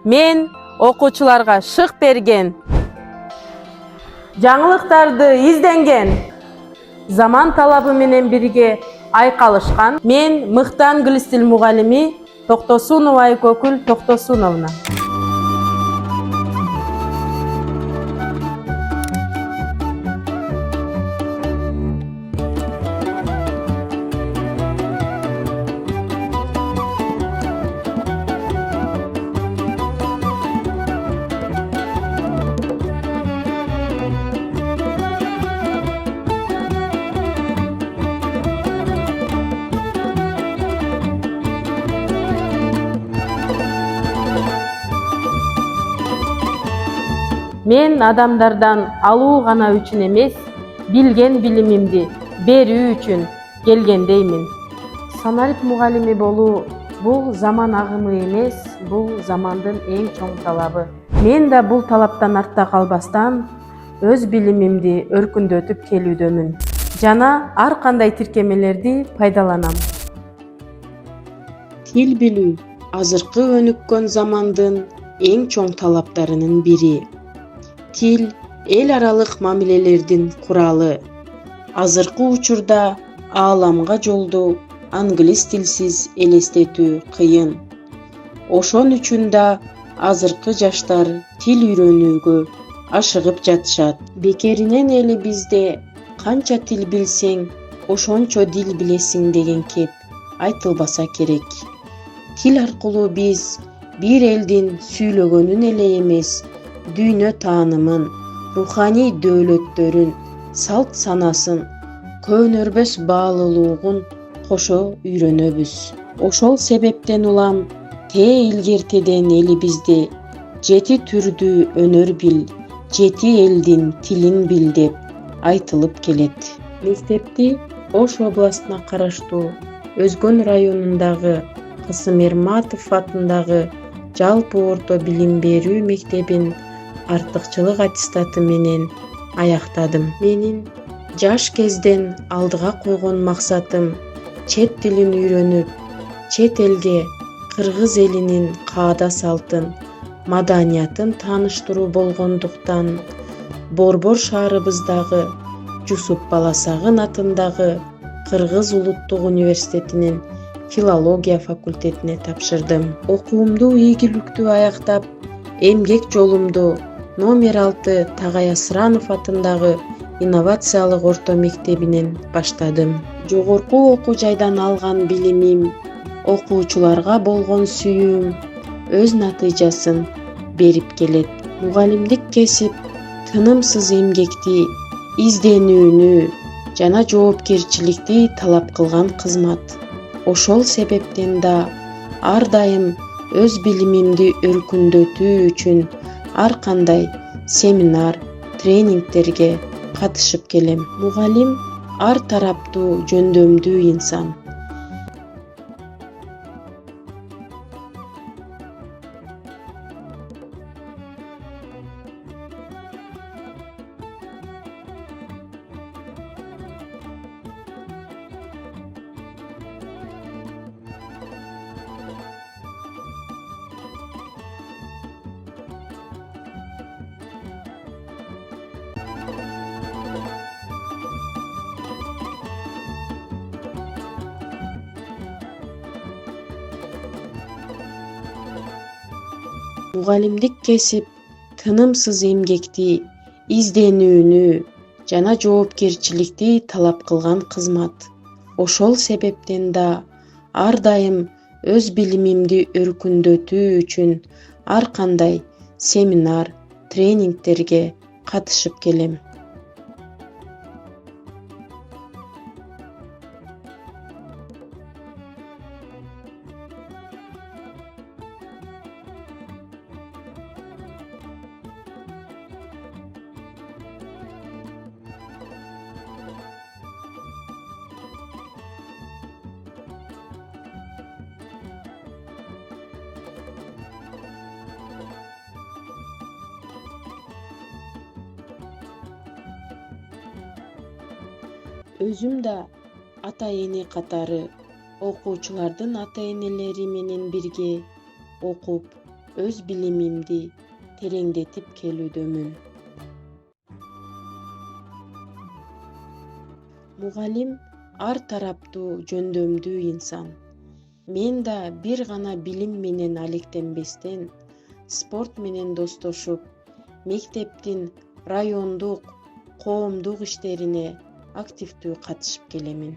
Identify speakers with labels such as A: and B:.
A: Мен окуучуларга шык берген. Жаңылыктарды изденген. Заман талабы менен бирге айкалышкан. Мен мыкты англис тил мугалими Токтосунова Айкөкүл Токтосуновна. Мен адамдардан алуу гана үчүн эмес, билген билимимди берүү үчүн келген деймин. Саналип мугалими болуу бул заман агымы эмес, бул замандын эң чоң талабы. Мен да бул талаптан артта калбастан өз билимимди өркүндөтүп келүүдөмүн жана ар кандай тиркемелерди пайдаланам.
B: Тил билүү азыркы өнүккөн замандын эң чоң талаптарынын бири. Тил эл аралык мамилелердин куралы. Азыркы учурда ааламга жолду англис тилсиз элестетүү кыйын. Ошон үчүн да азыркы жаштар тил үйрөнүүгө ашыгып жатышат. Бекеринен эле бизде канча тил билсең, ошончо дил билесиң деген кеп айтылбаса керек. Тил аркылуу биз бир элдин сүйлөгөнүн эле эмес, дүйнө таанымын, руханий дөөлөттөрүн, салт санасын, көөнөрбөс баалуулугун кошо үйрөнөбүз. Ошол себептен улам тээ илгертеден элибизде жети түрдүү өнөр бил, жети элдин тилин бил деп айтылып келет. Мектепти Ош областына караштуу Өзгөн районундагы Касым Эрматов атындагы жалпы орто билим берүү мектебин артыкчылык аттестаты менен аяктадым. Менин жаш кезден алдыга койгон максатым чет тилин үйрөнүп, чет элге кыргыз элинин каада салтын, маданиятын тааныштыруу болгондуктан Борбор шаарыбыздагы Жусуп Баласагын атындагы Кыргыз улуттук университетинин филология факультетине тапшырдым. Окуумду ийгиликтүү аяктап, эмгек жолумду номер 6 Тагай Асыранов атындагы инновациялык орто мектебинен баштадым. Жогорку окуу жайдан алган билимим, окуучуларга болгон сүйүүм өз натыйжасын берип келет. Мугалимдик кесип тынымсыз эмгекти, изденүүнү жана жоопкерчиликти талап кылган кызмат. Ошол себептен да ар дайым өз билимимди өркүндөтүү үчүн ар кандай семинар, тренингтерге катышып келем. Мугалим ар тараптуу жөндөмдүү инсан. Мугалимдик кесип тынымсыз эмгекти, изденүүнү жана жоопкерчиликти талап кылган кызмат. Ошол себептен да ар дайым өз билимимди өркүндөтүү үчүн ар кандай семинар, тренингтерге катышып келем. Өзүм да ата-эне катары окуучулардын ата-энелери менен бирге окуп, өз билимимди тереңдетип келүүдөмүн. Мугалим ар тараптуу жөндөмдүү инсан. Мен да бир гана билим менен алектенбестен, спорт менен достошуп, мектептин райондук, коомдук иштерине активдүү катышып келемин.